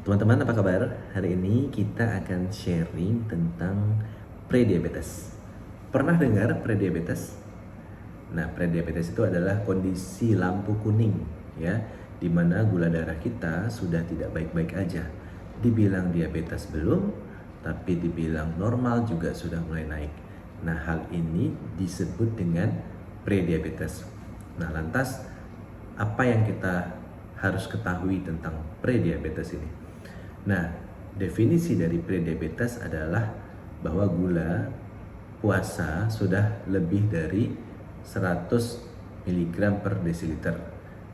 Teman-teman apa kabar? Hari ini kita akan sharing tentang prediabetes. Pernah dengar prediabetes? Nah, prediabetes itu adalah kondisi lampu kuning ya, di mana gula darah kita sudah tidak baik-baik aja. Dibilang diabetes belum, tapi dibilang normal juga sudah mulai naik. Nah, hal ini disebut dengan prediabetes. Nah, lantas apa yang kita harus ketahui tentang prediabetes ini? Nah, definisi dari prediabetes adalah bahwa gula puasa sudah lebih dari 100 mg per desiliter,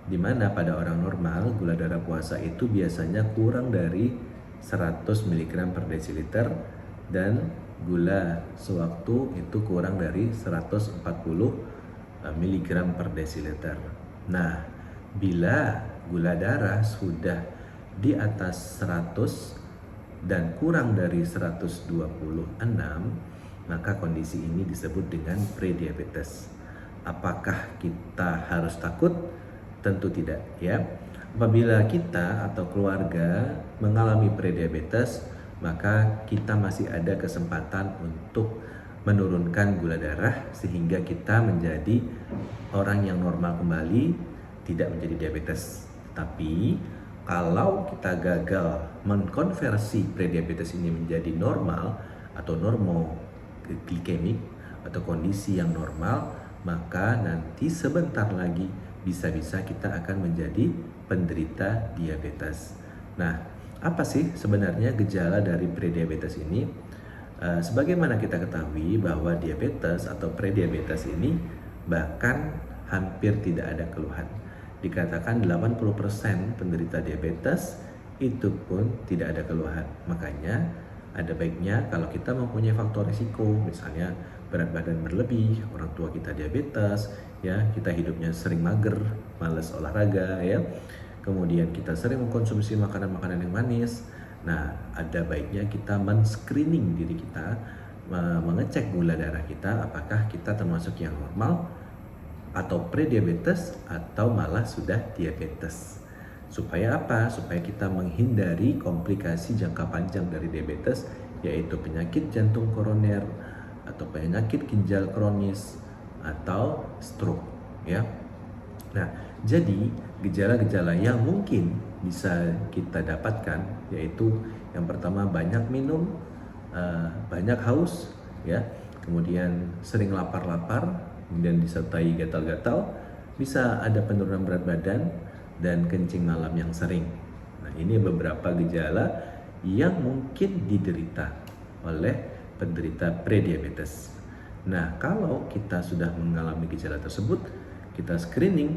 di mana pada orang normal gula darah puasa itu biasanya kurang dari 100 mg per desiliter dan gula sewaktu itu kurang dari 140 mg per desiliter. Nah, bila gula darah sudah di atas 100 dan kurang dari 126, maka kondisi ini disebut dengan prediabetes. Apakah kita harus takut? Tentu tidak ya. Apabila kita atau keluarga mengalami prediabetes, maka kita masih ada kesempatan untuk menurunkan gula darah sehingga kita menjadi orang yang normal kembali, tidak menjadi diabetes. Tapi kalau kita gagal mengkonversi prediabetes ini menjadi normal atau normoglikemik atau kondisi yang normal, maka nanti sebentar lagi bisa-bisa kita akan menjadi penderita diabetes. Nah, apa sih sebenarnya gejala dari prediabetes ini? Sebagaimana kita ketahui bahwa diabetes atau prediabetes ini bahkan hampir tidak ada keluhan. Dikatakan 80% penderita diabetes itu pun tidak ada keluhan. Makanya ada baiknya kalau kita mempunyai faktor risiko, misalnya berat badan berlebih, orang tua kita diabetes, ya kita hidupnya sering mager, malas olahraga, ya. Kemudian kita sering mengkonsumsi makanan-makanan yang manis. Nah, ada baiknya kita men-screening diri kita, mengecek gula darah kita apakah kita termasuk yang normal atau prediabetes atau malah sudah diabetes. Supaya apa? Supaya kita menghindari komplikasi jangka panjang dari diabetes, yaitu penyakit jantung koroner atau penyakit ginjal kronis atau stroke, ya. Nah, jadi gejala-gejala yang mungkin bisa kita dapatkan yaitu yang pertama banyak minum, banyak haus, ya. Kemudian sering lapar-lapar, kemudian disertai gatal-gatal, bisa ada penurunan berat badan dan kencing malam yang sering. Nah, ini beberapa gejala yang mungkin diderita oleh penderita prediabetes. Nah, kalau kita sudah mengalami gejala tersebut, kita screening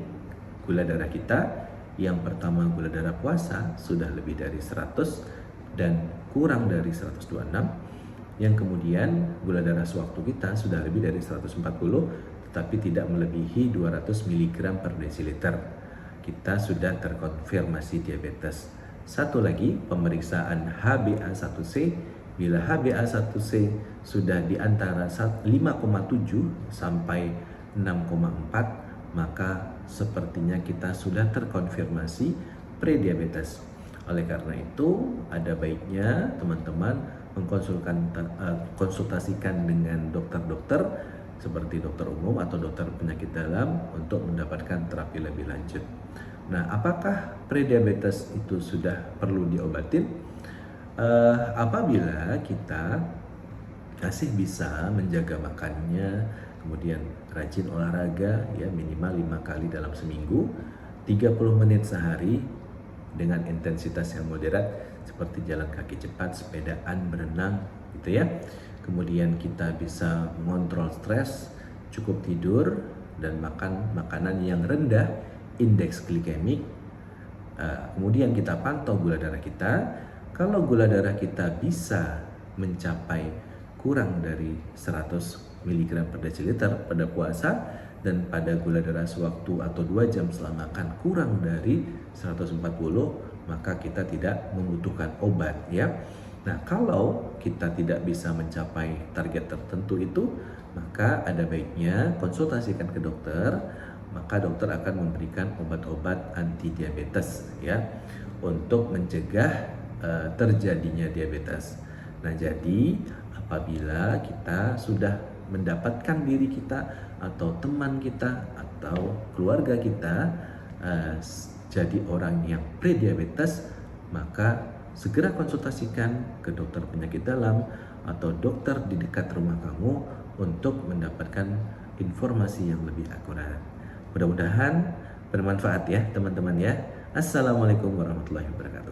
gula darah kita. Yang pertama, gula darah puasa sudah lebih dari 100 dan kurang dari 126. Yang kemudian gula darah sewaktu kita sudah lebih dari 140 tetapi tidak melebihi 200 mg per desiliter. Kita sudah terkonfirmasi diabetes. Satu lagi, pemeriksaan HbA1c. Bila HbA1c sudah di antara 5,7 sampai 6,4, maka sepertinya kita sudah terkonfirmasi prediabetes. Oleh karena itu, ada baiknya teman-teman konsultasikan dengan dokter-dokter seperti dokter umum atau dokter penyakit dalam untuk mendapatkan terapi lebih lanjut. Nah, apakah prediabetes itu sudah perlu diobatin? Apabila kita masih bisa menjaga makannya, kemudian rajin olahraga, ya minimal 5 kali dalam seminggu, 30 menit sehari dengan intensitas yang moderat seperti jalan kaki cepat, sepedaan, berenang, gitu ya. Kemudian kita bisa mengontrol stres, cukup tidur, dan makan makanan yang rendah indeks glikemik. Kemudian kita pantau gula darah kita. Kalau gula darah kita bisa mencapai kurang dari 100 mg per desiliter pada puasa dan pada gula darah sewaktu atau 2 jam setelah makan kurang dari 140, maka kita tidak membutuhkan obat, ya. Nah, kalau kita tidak bisa mencapai target tertentu itu, maka ada baiknya konsultasikan ke dokter. Maka dokter akan memberikan obat-obat anti diabetes, ya, untuk mencegah terjadinya diabetes. Nah, jadi apabila kita sudah mendapatkan diri kita atau teman kita atau keluarga kita jadi orang yang prediabetes, maka segera konsultasikan ke dokter penyakit dalam atau dokter di dekat rumah kamu untuk mendapatkan informasi yang lebih akurat. Mudah-mudahan bermanfaat ya teman-teman ya. Assalamualaikum warahmatullahi wabarakatuh.